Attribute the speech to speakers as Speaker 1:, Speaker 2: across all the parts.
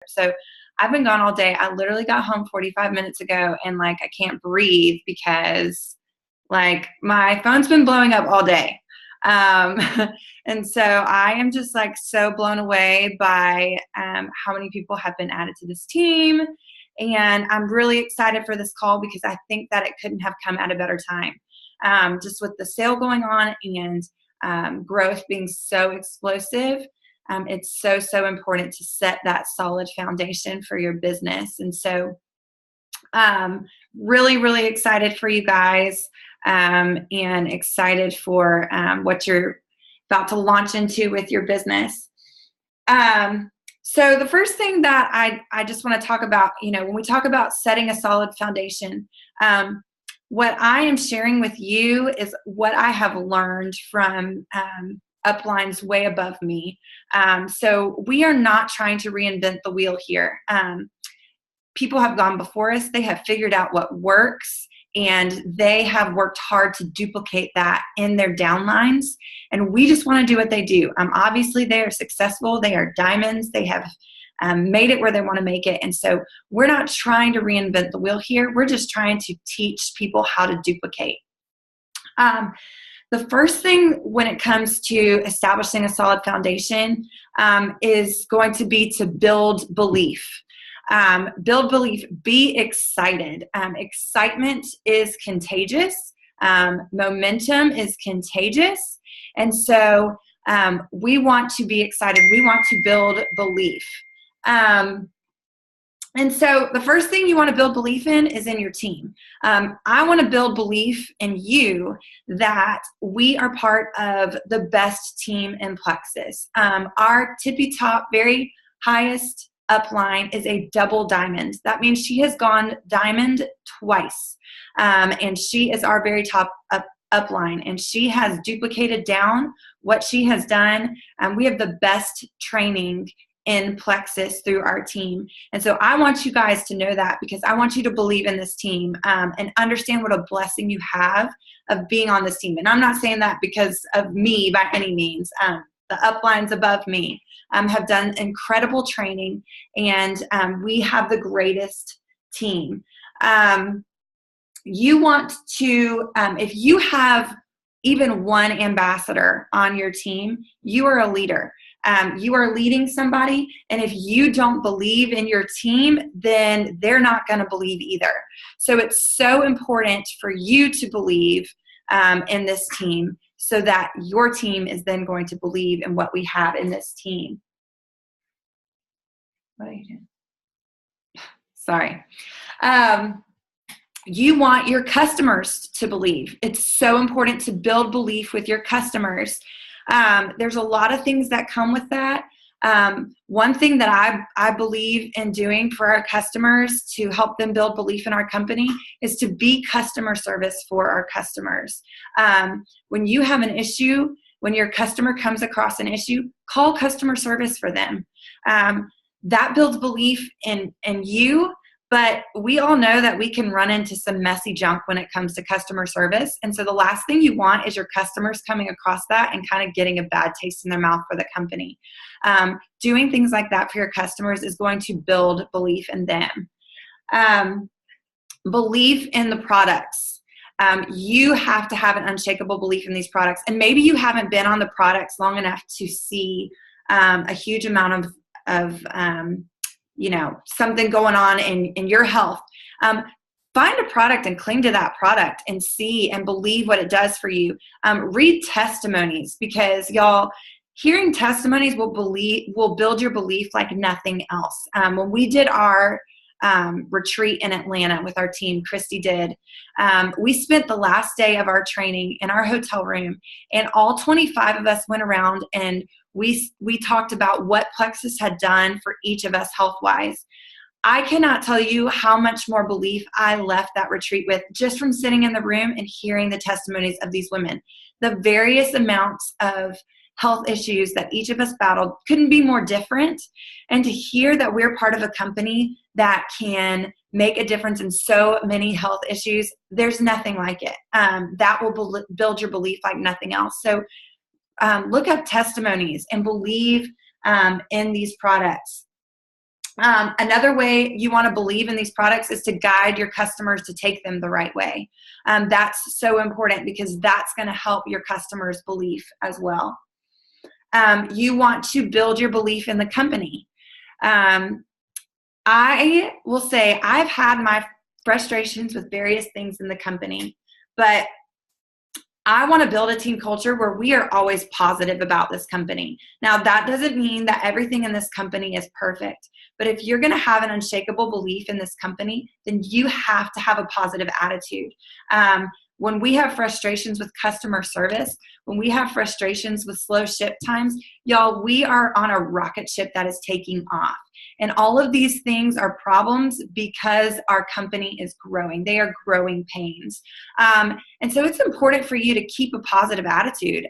Speaker 1: So I've been gone all day. I literally got home 45 minutes ago and like I can't breathe because like my phone's been blowing up all day. Um, and so I am just like so blown away by how many people have been added to this team. And I'm really excited for this call because I think that it couldn't have come at a better time. Just with the sale going on and growth being so explosive, it's so, so important to set that solid foundation for your business. And so really, really excited for you guys and excited for what you're about to launch into with your business. So the first thing that I just want to talk about, when we talk about setting a solid foundation, what I am sharing with you is what I have learned from uplines way above me. So we are not trying to reinvent the wheel here. People have gone before us. They have figured out what works, and they have worked hard to duplicate that in their downlines. And we just want to do what they do. Obviously, they are successful. They are diamonds. They have made it where they want to make it. And so we're not trying to reinvent the wheel here. We're just trying to teach people how to duplicate. The first thing when it comes to establishing a solid foundation is going to be to build belief. Build belief, be excited. Excitement is contagious. Momentum is contagious. And so we want to be excited. We want to build belief. And so the first thing you want to build belief in is in your team. I want to build belief in you that we are part of the best team in Plexus. Our tippy top, very highest upline is a double diamond. That means she has gone diamond twice. And she is our very top upline. And she has duplicated down what she has done. We have the best training in Plexus through our team. And so I want you guys to know that because I want you to believe in this team and understand what a blessing you have of being on this team. And I'm not saying that because of me by any means. The uplines above me have done incredible training, and we have the greatest team. You want to, if you have even one ambassador on your team, you are a leader. You are leading somebody, and if you don't believe in your team, then they're not going to believe either. So it's so important for you to believe in this team so that your team is then going to believe in what we have in this team. What are you doing? Sorry. You want your customers to believe. It's so important to build belief with your customers. There's a lot of things that come with that. One thing that I believe in doing for our customers to help them build belief in our company is to be customer service for our customers. When you have an issue, when your customer comes across an issue, call customer service for them. That builds belief in you. But we all know that we can run into some messy junk when it comes to customer service. And so the last thing you want is your customers coming across that and kind of getting a bad taste in their mouth for the company. Doing things like that for your customers is going to build belief in them. Belief in the products. You have to have an unshakable belief in these products. And maybe you haven't been on the products long enough to see a huge amount of something going on in your health. Find a product and cling to that product and see and believe what it does for you. Read testimonies, because y'all, hearing testimonies will build your belief like nothing else. When we did our retreat in Atlanta with our team, Christy did, we spent the last day of our training in our hotel room, and all 25 of us went around and we talked about what Plexus had done for each of us health-wise. I cannot tell you how much more belief I left that retreat with just from sitting in the room and hearing the testimonies of these women. The various amounts of health issues that each of us battled couldn't be more different. And to hear that we're part of a company that can make a difference in so many health issues, there's nothing like it. That will build your belief like nothing else. So look up testimonies and believe in these products. Another way you want to believe in these products is to guide your customers to take them the right way. That's so important because that's going to help your customers' belief as well. You want to build your belief in the company. I will say I've had my frustrations with various things in the company, but I want to build a team culture where we are always positive about this company. Now, that doesn't mean that everything in this company is perfect, but if you're going to have an unshakable belief in this company, then you have to have a positive attitude. When we have frustrations with customer service, when we have frustrations with slow ship times, y'all, we are on a rocket ship that is taking off. And all of these things are problems because our company is growing. They are growing pains. And so it's important for you to keep a positive attitude,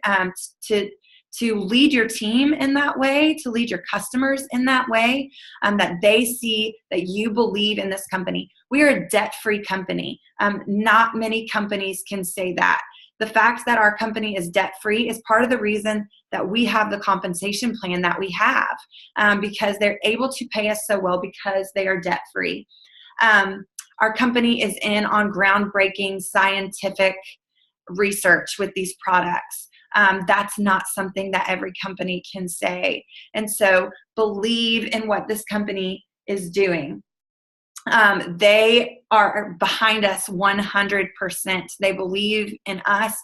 Speaker 1: to lead your team in that way, to lead your customers in that way, that they see that you believe in this company. We are a debt-free company. Not many companies can say that. The fact that our company is debt-free is part of the reason that we have the compensation plan that we have, because they're able to pay us so well because they are debt-free. Our company is in on groundbreaking scientific research with these products. That's not something that every company can say. And so believe in what this company is doing. They are behind us 100%. They believe in us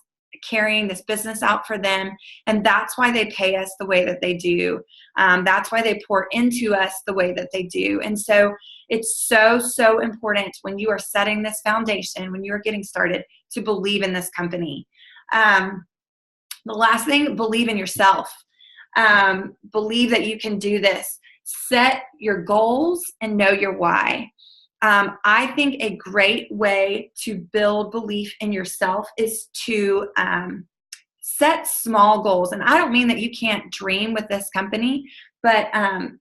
Speaker 1: carrying this business out for them. And that's why they pay us the way that they do. That's why they pour into us the way that they do. And so it's so, so important when you are setting this foundation, when you're getting started, to believe in this company. The last thing, believe in yourself. Believe that you can do this. Set your goals and know your why. I think a great way to build belief in yourself is to set small goals. And I don't mean that you can't dream with this company, but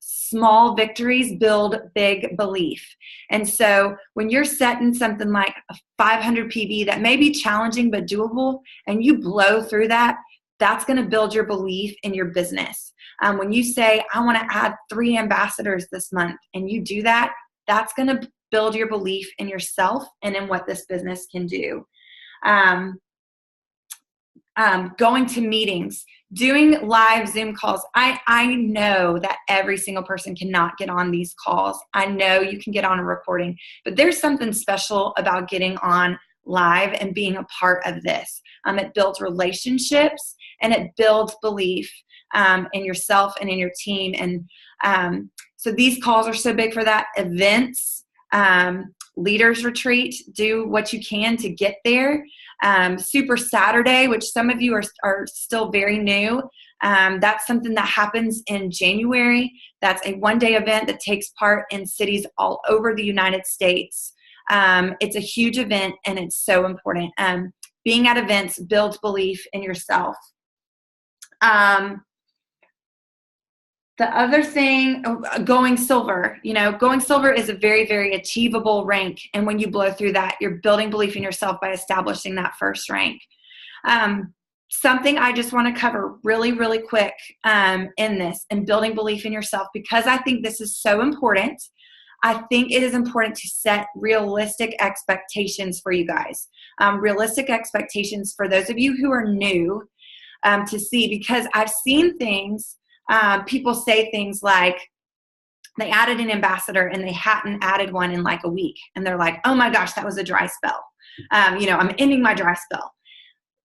Speaker 1: small victories build big belief. And so when you're setting something like a 500 PV that may be challenging but doable, and you blow through that, that's going to build your belief in your business. When you say, I want to add 3 ambassadors this month, and you do that, that's going to build your belief in yourself and in what this business can do. Going to meetings, doing live Zoom calls. I know that every single person cannot get on these calls. I know you can get on a recording, but there's something special about getting on live and being a part of this. It builds relationships and it builds belief in yourself and in your team. And so these calls are so big for that. Events, leaders retreat, do what you can to get there. Super Saturday, which some of you are still very new. That's something that happens in January. That's a one-day event that takes part in cities all over the United States. It's a huge event and it's so important. Being at events builds belief in yourself. The other thing, going silver. Going silver is a very, very achievable rank. And when you blow through that, you're building belief in yourself by establishing that first rank. Something I just want to cover really, really quick in this, and building belief in yourself, because I think this is so important. I think it is important to set realistic expectations for you guys. Realistic expectations for those of you who are new to see, because I've seen things. People say things like they added an ambassador and they hadn't added one in like a week. And they're like, oh my gosh, that was a dry spell. I'm ending my dry spell.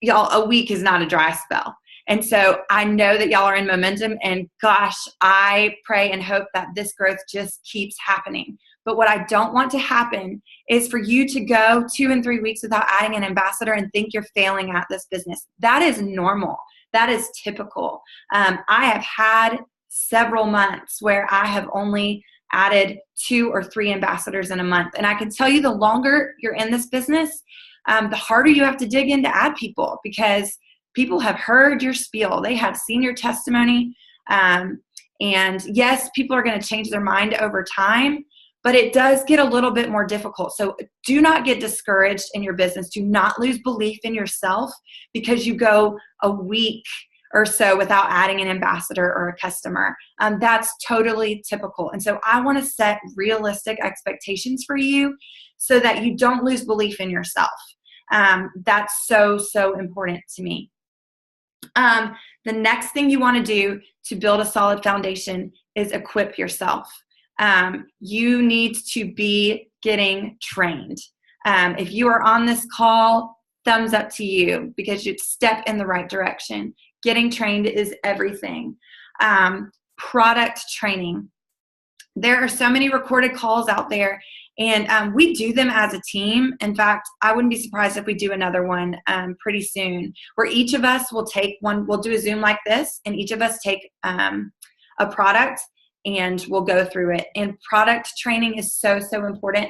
Speaker 1: Y'all, a week is not a dry spell. And so I know that y'all are in momentum, and gosh, I pray and hope that this growth just keeps happening. But what I don't want to happen is for you to go 2 and 3 weeks without adding an ambassador and think you're failing at this business. That is normal. That is typical. I have had several months where I have only added 2 or 3 ambassadors in a month. And I can tell you, the longer you're in this business, the harder you have to dig in to add people, because people have heard your spiel. They have seen your testimony. And yes, people are going to change their mind over time, but it does get a little bit more difficult. So do not get discouraged in your business. Do not lose belief in yourself because you go a week or so without adding an ambassador or a customer. That's totally typical. And so I want to set realistic expectations for you so that you don't lose belief in yourself. That's so, so important to me. The next thing you want to do to build a solid foundation is equip yourself. You need to be getting trained. If you are on this call, thumbs up to you because you step in the right direction. Getting trained is everything. Product training. There are so many recorded calls out there, and we do them as a team. In fact, I wouldn't be surprised if we do another one pretty soon, where each of us will take one. We'll do a Zoom like this, and each of us take a product, and we'll go through it. And product training is so, so important.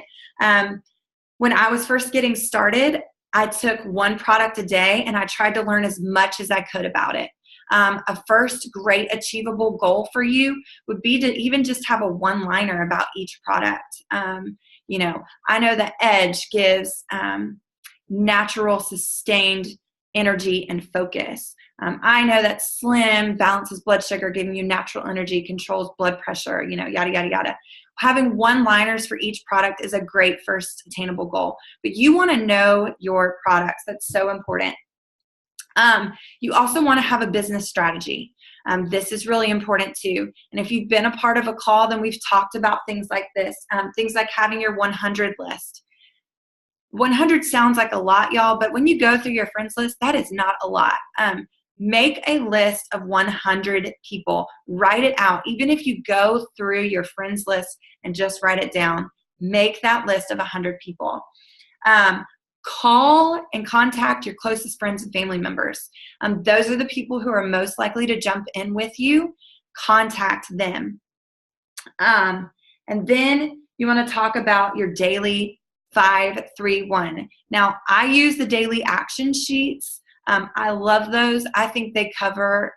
Speaker 1: When I was first getting started, I took one product a day, and I tried to learn as much as I could about it. A first great achievable goal for you would be to even just have a one-liner about each product. I know that Edge gives natural, sustained energy and focus. I know that Slim balances blood sugar, giving you natural energy, controls blood pressure, yada, yada, yada. Having one-liners for each product is a great first attainable goal. But you want to know your products. That's so important. You also want to have a business strategy. This is really important too. And if you've been a part of a call, then we've talked about things like this, things like having your 100 list. 100 sounds like a lot, y'all, but when you go through your friends list, that is not a lot. Make a list of 100 people. Write it out. Even if you go through your friends list and just write it down, make that list of 100 people. Call and contact your closest friends and family members. Those are the people who are most likely to jump in with you. Contact them. And then you want to talk about your daily 5-3-1. Now, I use the daily action sheets. I love those. I think they cover,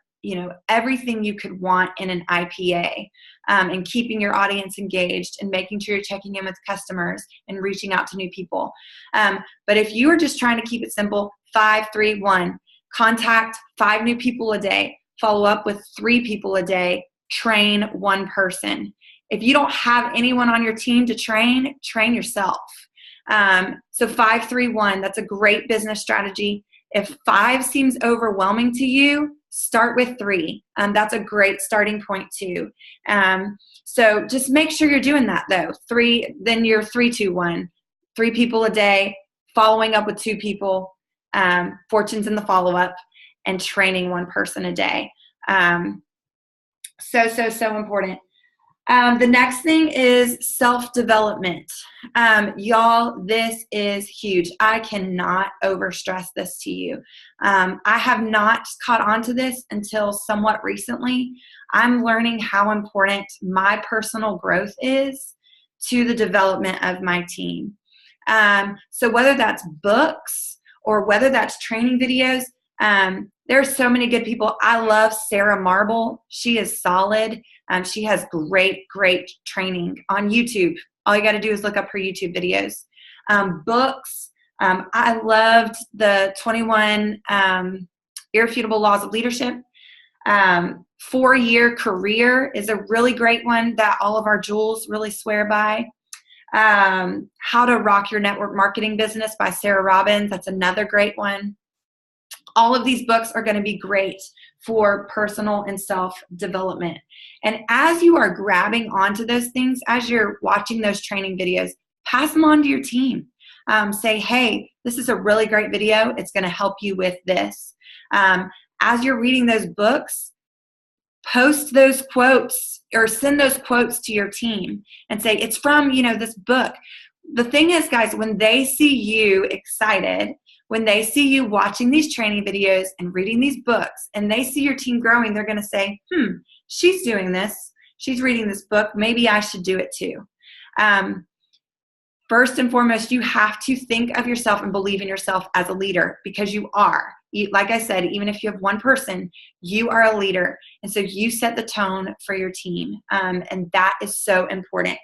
Speaker 1: everything you could want in an IPA, and keeping your audience engaged and making sure you're checking in with customers and reaching out to new people. But if you are just trying to keep it simple, 5-3-1, contact 5 new people a day, follow up with 3 people a day, train 1 person. If you don't have anyone on your team to train yourself. So 5-3-1, that's a great business strategy. If 5 seems overwhelming to you, start with 3. That's a great starting point too. So just make sure you're doing that though. 3, then you're 3-2-1. 3 people a day, following up with 2 people, fortunes in the follow-up, and training 1 person a day. So important. The next thing is self-development. Y'all, this is huge. I cannot overstress this to you. I have not caught on to this until somewhat recently. I'm learning how important my personal growth is to the development of my team. So whether that's books or whether that's training videos, there are so many good people. I love Sarah Marble. She is solid. She has great training on YouTube. All you got to do is look up her YouTube videos. Books. I loved the 21 Irrefutable Laws of Leadership. 4-Year Career is a really great one that all of our jewels really swear by. How to Rock Your Network Marketing Business by Sarah Robbins. That's another great one. All of these books are going to be great for personal and self-development. And as you are grabbing onto those things, as you're watching those training videos, pass them on to your team. Say, hey, this is a really great video. It's going to help you with this. As you're reading those books, post those quotes or send those quotes to your team and say, it's from, this book. The thing is, guys, when they see you excited, when they see you watching these training videos and reading these books and they see your team growing, they're going to say, she's doing this. She's reading this book. Maybe I should do it too. First and foremost, you have to think of yourself and believe in yourself as a leader, because you are. Like I said, even if you have 1 person, you are a leader. And so you set the tone for your team. And that is so important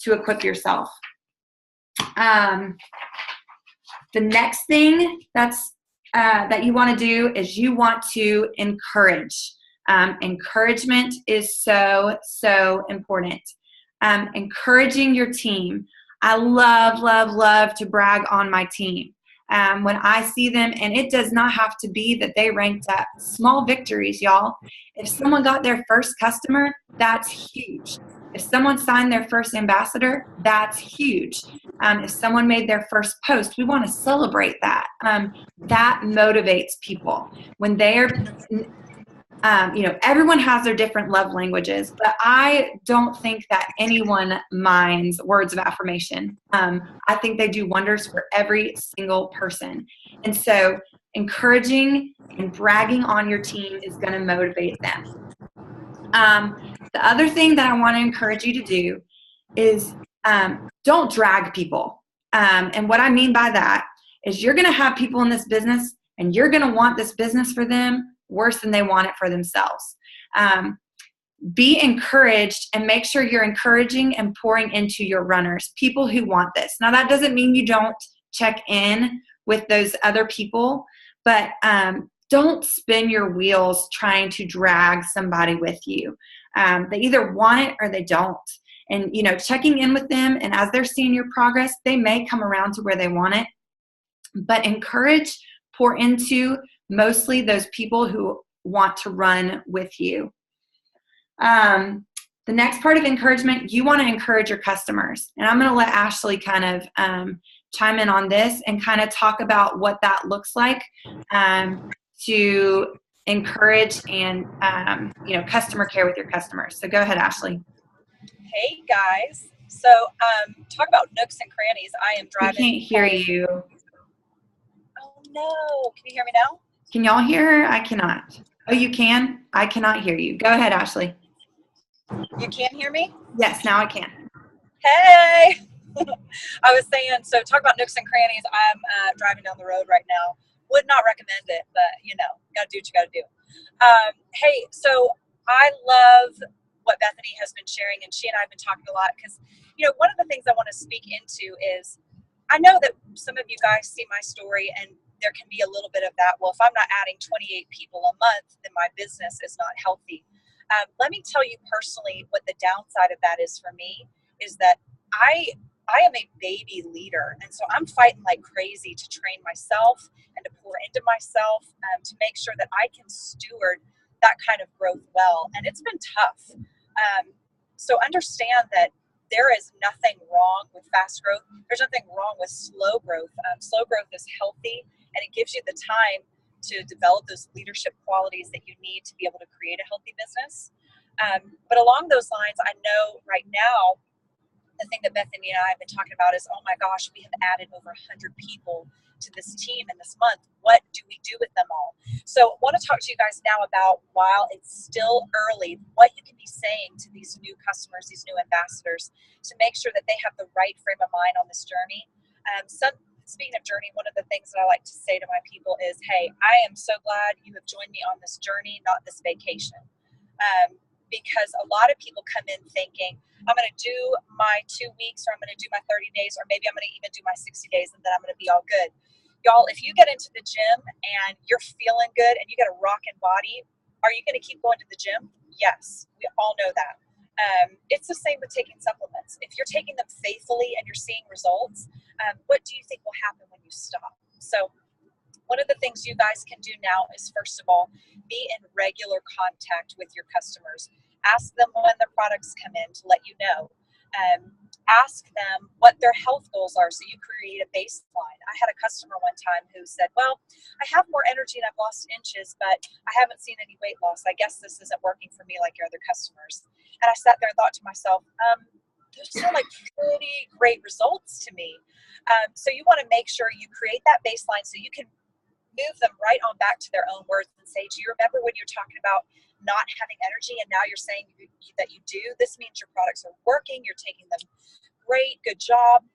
Speaker 1: to equip yourself. The next thing that's that you want to do is you want to encourage. Encouragement is so, so important. Encouraging your team. I love, love, love to brag on my team. When I see them, and it does not have to be that they ranked up. Small victories, y'all. If someone got their first customer, that's huge. If someone signed their first ambassador, that's huge. If someone made their first post, we want to celebrate that. That motivates people. When they're, everyone has their different love languages, but I don't think that anyone minds words of affirmation. I think they do wonders for every single person. And so encouraging and bragging on your team is going to motivate them. The other thing that I want to encourage you to do is don't drag people. And what I mean by that is you're going to have people in this business and you're going to want this business for them worse than they want it for themselves. Be encouraged and make sure you're encouraging and pouring into your runners, people who want this. Now, that doesn't mean you don't check in with those other people, but don't spin your wheels trying to drag somebody with you. They either want it or they don't. And, checking in with them, and as they're seeing your progress, they may come around to where they want it. But encourage, pour into mostly those people who want to run with you. The next part of encouragement, you want to encourage your customers. And I'm going to let Ashley kind of chime in on this and kind of talk about what that looks like to encourage and, customer care with your customers. So go ahead, Ashley.
Speaker 2: Hey, guys. So talk about nooks and crannies. I am driving.
Speaker 1: We can't hear you.
Speaker 2: Oh, no. Can you hear me now?
Speaker 1: Can y'all hear her? I cannot. Oh, you can? I cannot hear you. Go ahead, Ashley.
Speaker 2: You can hear me?
Speaker 1: Yes, now I can.
Speaker 2: Hey! I was saying, so talk about nooks and crannies. I'm driving down the road right now. Would not recommend it, but, got to do what you got to do. Hey, so I love what Bethany has been sharing, and she and I have been talking a lot because, one of the things I want to speak into is I know that some of you guys see my story and there can be a little bit of that. Well, if I'm not adding 28 people a month, then my business is not healthy. Let me tell you personally what the downside of that is for me is that I am a baby leader. And so I'm fighting like crazy to train myself and to pour into myself to make sure that I can steward that kind of growth well. And it's been tough. So understand that there is nothing wrong with fast growth. There's nothing wrong with slow growth. Slow growth is healthy and it gives you the time to develop those leadership qualities that you need to be able to create a healthy business. But along those lines, I know right now, the thing that Bethany and I have been talking about is, oh my gosh, we have added over 100 people to this team in this month. What do we do with them all? So I want to talk to you guys now about, while it's still early, what you can be saying to these new customers, these new ambassadors, to make sure that they have the right frame of mind on this journey. Speaking of journey, one of the things that I like to say to my people is, hey, I am so glad you have joined me on this journey, not this vacation. Because a lot of people come in thinking, I'm going to do my 2 weeks, or I'm going to do my 30 days, or maybe I'm going to even do my 60 days, and then I'm going to be all good. Y'all, if you get into the gym and you're feeling good and you get a rockin' body, are you going to keep going to the gym? Yes, we all know that. It's the same with taking supplements. If you're taking them faithfully and you're seeing results, what do you think will happen when you stop? So one of the things you guys can do now is, first of all, be in regular contact with your customers. Ask them when their products come in to let you know. Ask them what their health goals are so you create a baseline. I had a customer one time who said, well, I have more energy and I've lost inches, but I haven't seen any weight loss. I guess this isn't working for me like your other customers. And I sat there and thought to myself, those sound like pretty great results to me. So you want to make sure you create that baseline so you can move them right on back to their own words and say, do you remember when you're talking about not having energy and now you're saying that you do? This means your products are working, you're taking them great, good job.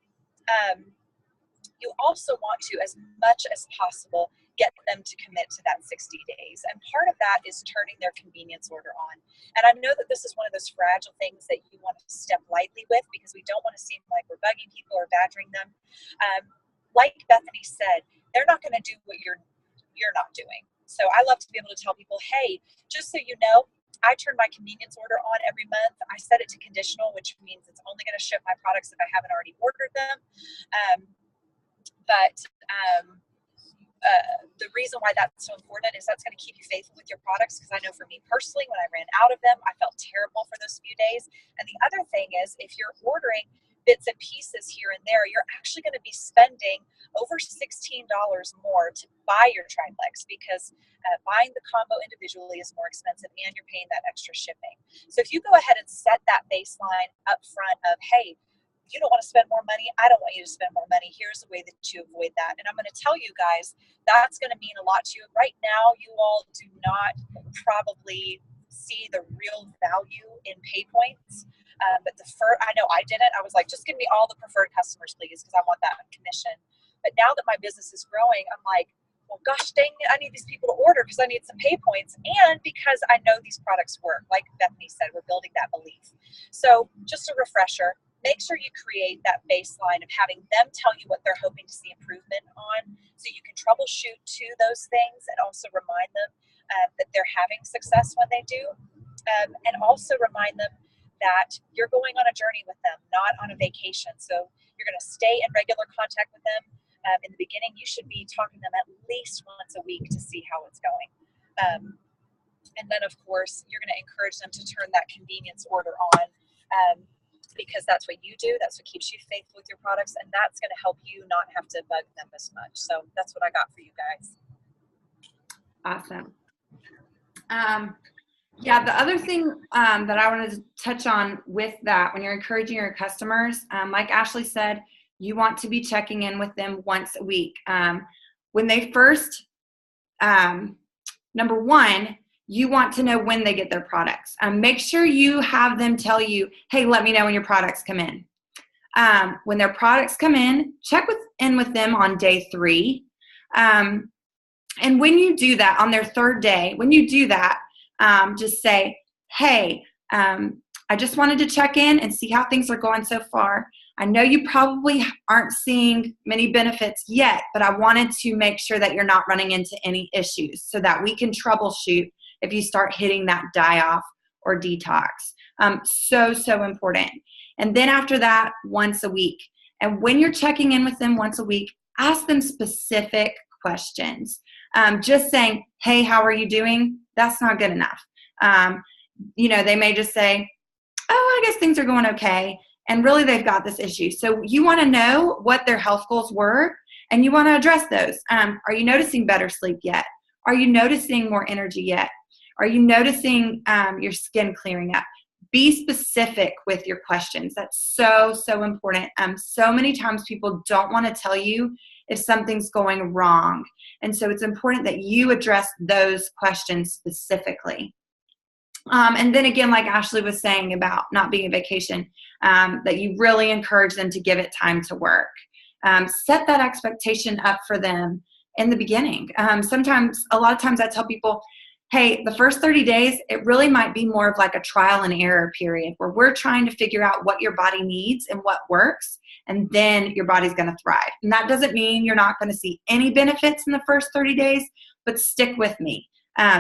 Speaker 2: You also want to, as much as possible, get them to commit to that 60 days. And part of that is turning their convenience order on. And I know that this is one of those fragile things that you want to step lightly with because we don't want to seem like we're bugging people or badgering them. Like Bethany said, they're not going to do what you're I love to be able to tell people, hey, just so you know, I turn my convenience order on every month. I set it to conditional, which means it's only going to ship my products if I haven't already ordered them. But the reason why that's so important is that's going to keep you faithful with your products. Because I know for me personally, when I ran out of them, I felt terrible for those few days. And the other thing is, if you're ordering bits and pieces here and there, you're actually going to be spending over $16 more to buy your triplex, because buying the combo individually is more expensive and you're paying that extra shipping. So if you go ahead and set that baseline up front of, hey, you don't want to spend more money, I don't want you to spend more money, here's the way that you avoid that. And I'm going to tell you guys, that's going to mean a lot to you. Right now, you all do not probably see the real value in pay points. But I know I didn't. I was like, just give me all the preferred customers, please, because I want that commission. But now that my business is growing, I'm like, well, gosh dang it, I need these people to order because I need some pay points, and because I know these products work. Like Bethany said, we're building that belief. So just a refresher, make sure you create that baseline of having them tell you what they're hoping to see improvement on, so you can troubleshoot to those things and also remind them that they're having success when they do. And also remind them that you're going on a journey with them, not on a vacation. So you're going to stay in regular contact with them. In the beginning, you should be talking to them at least once a week to see how it's going. And then, of course, you're going to encourage them to turn that convenience order on, because that's what you do. That's what keeps you faithful with your products, and that's going to help you not have to bug them as much. So that's what I got for you guys.
Speaker 1: Awesome. Yeah, the other thing that I wanted to touch on with that, when you're encouraging your customers, like Ashley said, you want to be checking in with them once a week. When they first, number one, you want to know when they get their products. Make sure you have them tell you, hey, let me know when your products come in. When their products come in, check in with them on day 3. And when you do that, on their 3rd day, when you do that, just say, hey, I just wanted to check in and see how things are going so far. I know you probably aren't seeing many benefits yet, but I wanted to make sure that you're not running into any issues so that we can troubleshoot if you start hitting that die-off or detox. So important. And then after that, once a week. And when you're checking in with them once a week, ask them specific questions. Just saying, hey, how are you doing? That's not good enough. They may just say, oh, I guess things are going okay. And really, they've got this issue. So you want to know what their health goals were, and you want to address those. Are you noticing better sleep yet? Are you noticing more energy yet? Are you noticing your skin clearing up? Be specific with your questions. That's so important. So many times people don't want to tell you if something's going wrong. And so it's important that you address those questions specifically. And then again, like Ashley was saying about not being a vacation, that you really encourage them to give it time to work. Set that expectation up for them in the beginning. A lot of times I tell people, hey, the first 30 days, it really might be more of like a trial and error period where we're trying to figure out what your body needs and what works, and then your body's going to thrive. And that doesn't mean you're not going to see any benefits in the first 30 days, but stick with me.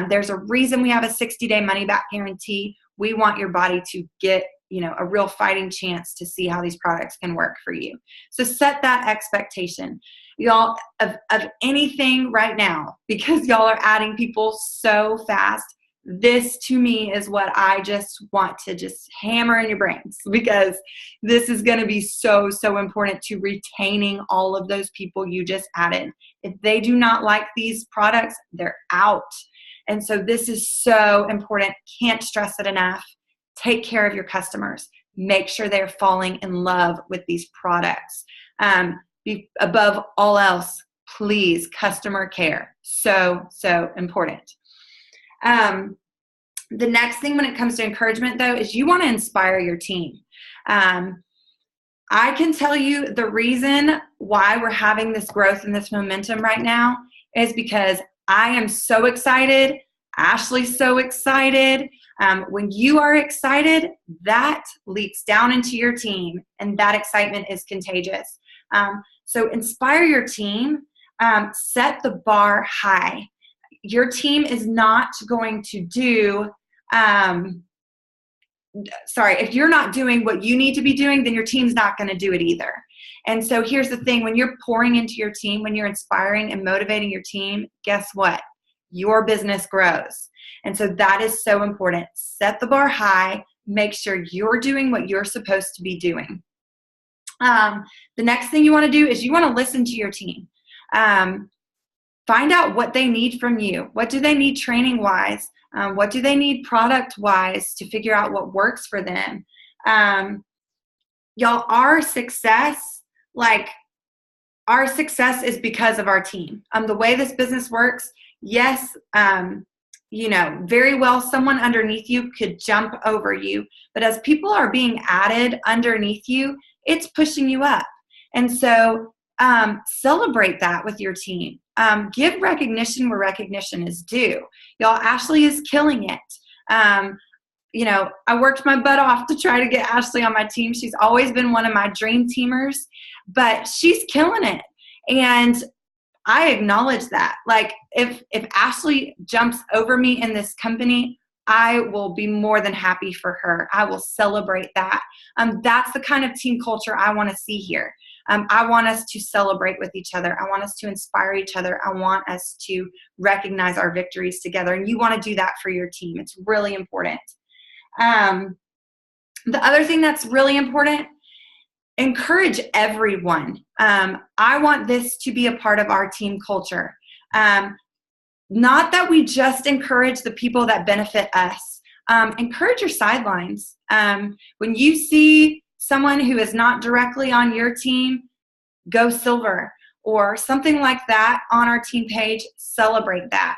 Speaker 1: There's a reason we have a 60-day money-back guarantee. We want your body to get, a real fighting chance to see how these products can work for you. So set that expectation, y'all, of anything right now, because y'all are adding people so fast. This to me is what I just want to just hammer in your brains, because this is going to be so important to retaining all of those people you just added. If they do not like these products, they're out. And so this is so important. Can't stress it enough. Take care of your customers. Make sure they're falling in love with these products. Above all else, please, customer care. So important. The next thing when it comes to encouragement, though, is you want to inspire your team. I can tell you the reason why we're having this growth and this momentum right now is because I am so excited. Ashley's so excited. When you are excited, that leaks down into your team, and that excitement is contagious. So inspire your team. Set the bar high. your team is not going to do, if you're not doing what you need to be doing, then your team's not going to do it either. And so here's the thing, when you're pouring into your team, when you're inspiring and motivating your team, guess what? Your business grows. And so that is so important. Set the bar high. Make sure you're doing what you're supposed to be doing. The next thing you want to do is you want to listen to your team. Find out what they need from you. What do they need training-wise? What do they need product-wise to figure out what works for them? Y'all, our success is because of our team. The way this business works, yes, very well someone underneath you could jump over you, but as people are being added underneath you, it's pushing you up. And so celebrate that with your team. Give recognition where recognition is due. Y'all, Ashley is killing it. I worked my butt off to try to get Ashley on my team. She's always been one of my dream teamers, but she's killing it. And I acknowledge that. Like, if Ashley jumps over me in this company, I will be more than happy for her. I will celebrate that. That's the kind of team culture I want to see here. I want us to celebrate with each other. I want us to inspire each other. I want us to recognize our victories together. And you want to do that for your team. It's really important. The other thing that's really important, encourage everyone. I want this to be a part of our team culture. Not that we just encourage the people that benefit us. Encourage your sidelines. When you see someone who is not directly on your team, go silver or something like that on our team page, celebrate that.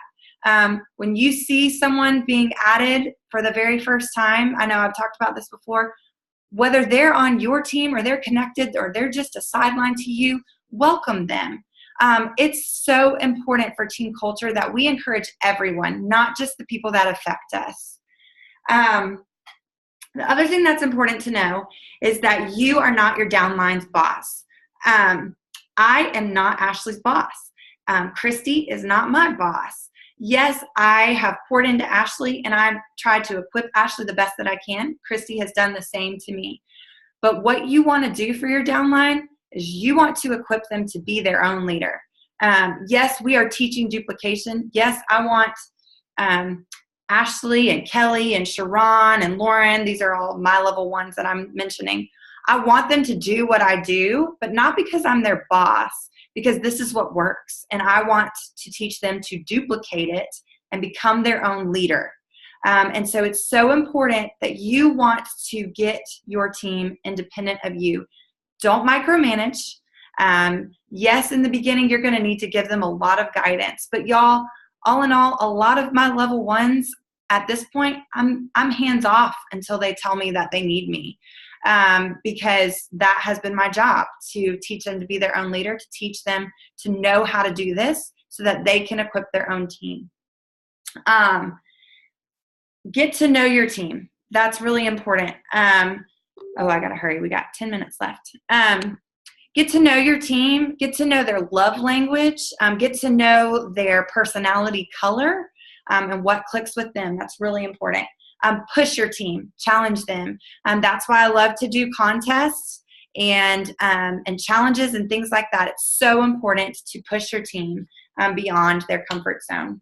Speaker 1: When you see someone being added for the very first time, I know I've talked about this before, whether they're on your team or they're connected or they're just a sideline to you, welcome them. It's so important for team culture that we encourage everyone, not just the people that affect us. The other thing that's important to know is that you are not your downline's boss. I am not Ashley's boss. Christy is not my boss. Yes, I have poured into Ashley and I've tried to equip Ashley the best that I can. Christy has done the same to me. But what you want to do for your downline is you want to equip them to be their own leader. Yes, we are teaching duplication. Yes, I want Ashley and Kelly and Sharon and Lauren, these are all my level ones that I'm mentioning. I want them to do what I do, but not because I'm their boss, because this is what works. And I want to teach them to duplicate it and become their own leader. And so it's so important that you want to get your team independent of you. Don't micromanage. Yes, in the beginning, you're going to need to give them a lot of guidance. But y'all, all in all, a lot of my level ones at this point, I'm hands off until they tell me that they need me. Because that has been my job, to teach them to be their own leader, to teach them to know how to do this so that they can equip their own team. Get to know your team. That's really important. I got to hurry. We got 10 minutes left. Get to know your team. Get to know their love language. Get to know their personality color and what clicks with them. That's really important. Push your team, challenge them. That's why I love to do contests and challenges and things like that. It's so important to push your team beyond their comfort zone.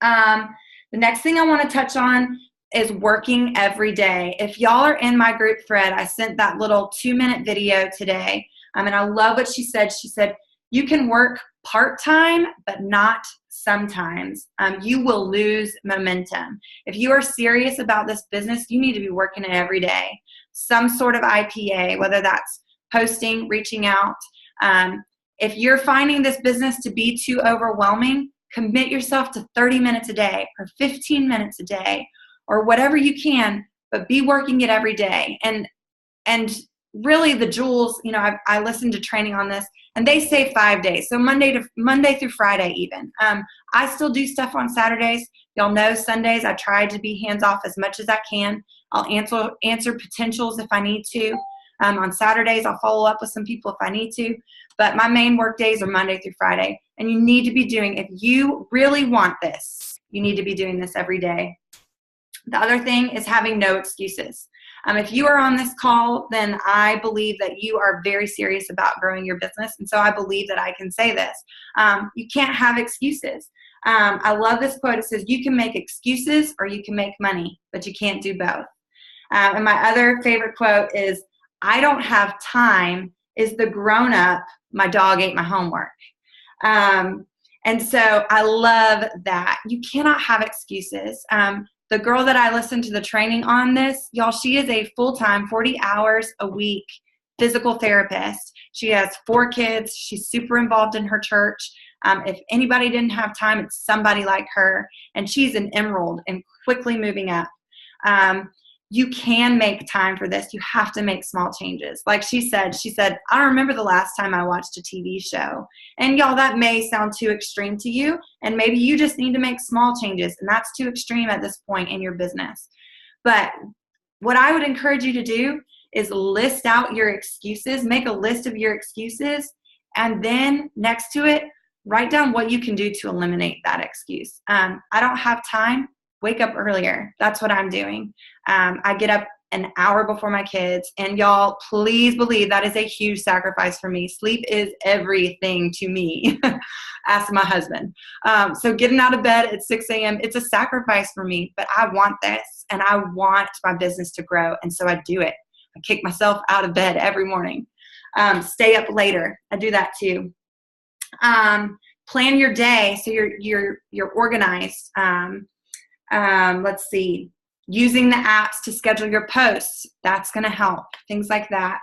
Speaker 1: The next thing I want to touch on is working every day. If y'all are in my group thread, I sent that little 2-minute video today. And I love what she said. She said, you can work part-time, but not sometimes. You will lose momentum. If you are serious about this business, you need to be working it every day. Some sort of IPA, whether that's posting, reaching out. If you're finding this business to be too overwhelming, commit yourself to 30 minutes a day or 15 minutes a day or whatever you can, but be working it every day. And really the jewels, I listened to training on this, and they say 5 days. So Monday through Friday even. I still do stuff on Saturdays. Y'all know Sundays I try to be hands off as much as I can. I'll answer potentials if I need to. On Saturdays, I'll follow up with some people if I need to. But my main work days are Monday through Friday. And you need to be doing, if you really want this, you need to be doing this every day. The other thing is having no excuses. If you are on this call, then I believe that you are very serious about growing your business. And so I believe that I can say this. You can't have excuses. I love this quote. It says, you can make excuses or you can make money, but you can't do both. And my other favorite quote is, I don't have time is the grown up, my dog ate my homework. And so I love that. You cannot have excuses. The girl that I listened to the training on this, y'all, she is a full-time 40 hours a week physical therapist. She has 4 kids. She's super involved in her church. If anybody didn't have time, it's somebody like her. And she's an emerald and quickly moving up. You can make time for this. You have to make small changes. Like she said, I don't remember the last time I watched a TV show. And y'all, that may sound too extreme to you. And maybe you just need to make small changes. And that's too extreme at this point in your business. But what I would encourage you to do is list out your excuses, make a list of your excuses, and then next to it, write down what you can do to eliminate that excuse. I don't have time. Wake up earlier. That's what I'm doing. I get up an hour before my kids. And y'all, please believe that is a huge sacrifice for me. Sleep is everything to me. Ask my husband. So getting out of bed at 6 a.m., it's a sacrifice for me. But I want this. And I want my business to grow. And so I do it. I kick myself out of bed every morning. Stay up later. I do that too. Plan your day so you're organized. Let's see, using the apps to schedule your posts, that's going to help, things like that.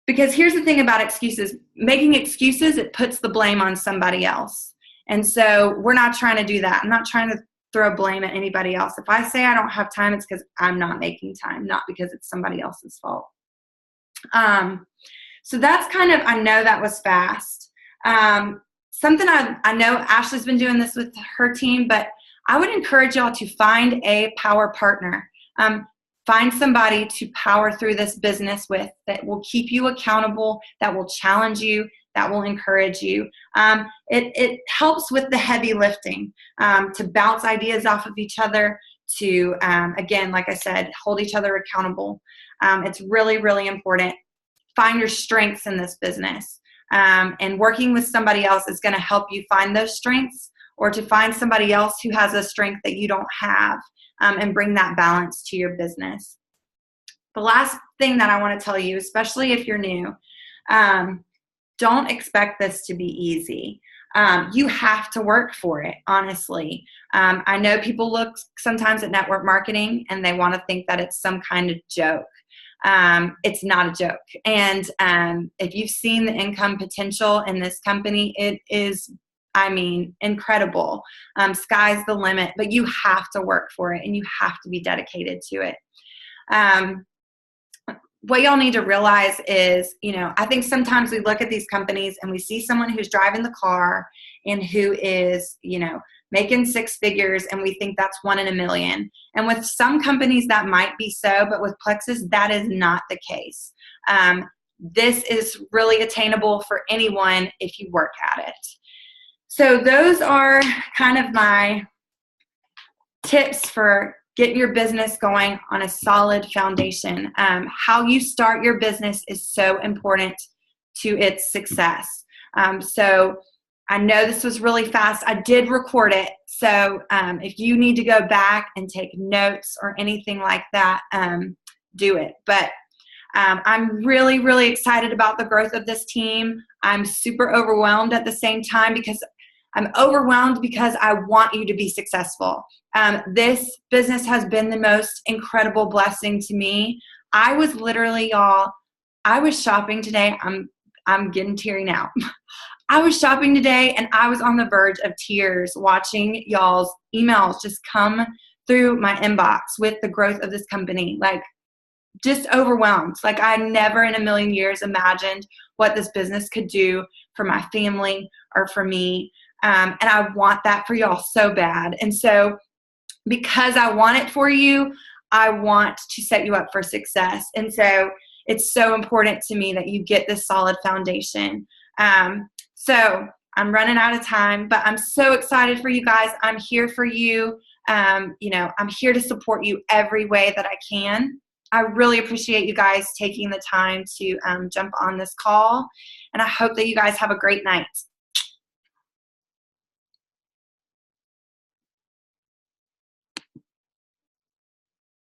Speaker 1: Because here's the thing about excuses, making excuses, it puts the blame on somebody else. And so we're not trying to do that. I'm not trying to throw blame at anybody else. If I say I don't have time, it's because I'm not making time, not because it's somebody else's fault. So that's kind of, I know that was fast. Something I know Ashley's been doing this with her team, but I would encourage y'all to find a power partner. Find somebody to power through this business with that will keep you accountable, that will challenge you, that will encourage you. It helps with the heavy lifting, to bounce ideas off of each other, to, again, like I said, hold each other accountable. It's really, really important. Find your strengths in this business. And working with somebody else is going to help you find those strengths, or to find somebody else who has a strength that you don't have, and bring that balance to your business. The last thing that I want to tell you, especially if you're new, don't expect this to be easy. You have to work for it, honestly. I know people look sometimes at network marketing and they want to think that it's some kind of joke. It's not a joke. And if you've seen the income potential in this company, it is, I mean, incredible. Sky's the limit, but you have to work for it and you have to be dedicated to it. What y'all need to realize is, I think sometimes we look at these companies and we see someone who's driving the car and who is, making 6 figures, and we think that's 1 in a million. And with some companies that might be so, but with Plexus, that is not the case. This is really attainable for anyone if you work at it. So those are kind of my tips for getting your business going on a solid foundation. How you start your business is so important to its success. So I know this was really fast. I did record it. So if you need to go back and take notes or anything like that, do it. But I'm really, really excited about the growth of this team. I'm super overwhelmed at the same time, because I'm overwhelmed because I want you to be successful. This business has been the most incredible blessing to me. I was literally, y'all, I was shopping today. I'm getting teary now. I was shopping today and I was on the verge of tears watching y'all's emails just come through my inbox with the growth of this company. Like, just overwhelmed. Like, I never in a million years imagined what this business could do for my family or for me. And I want that for y'all so bad. And so because I want it for you, I want to set you up for success. And so it's so important to me that you get this solid foundation. So I'm running out of time, but I'm so excited for you guys. I'm here for you. I'm here to support you every way that I can. I really appreciate you guys taking the time to jump on this call, and I hope that you guys have a great night.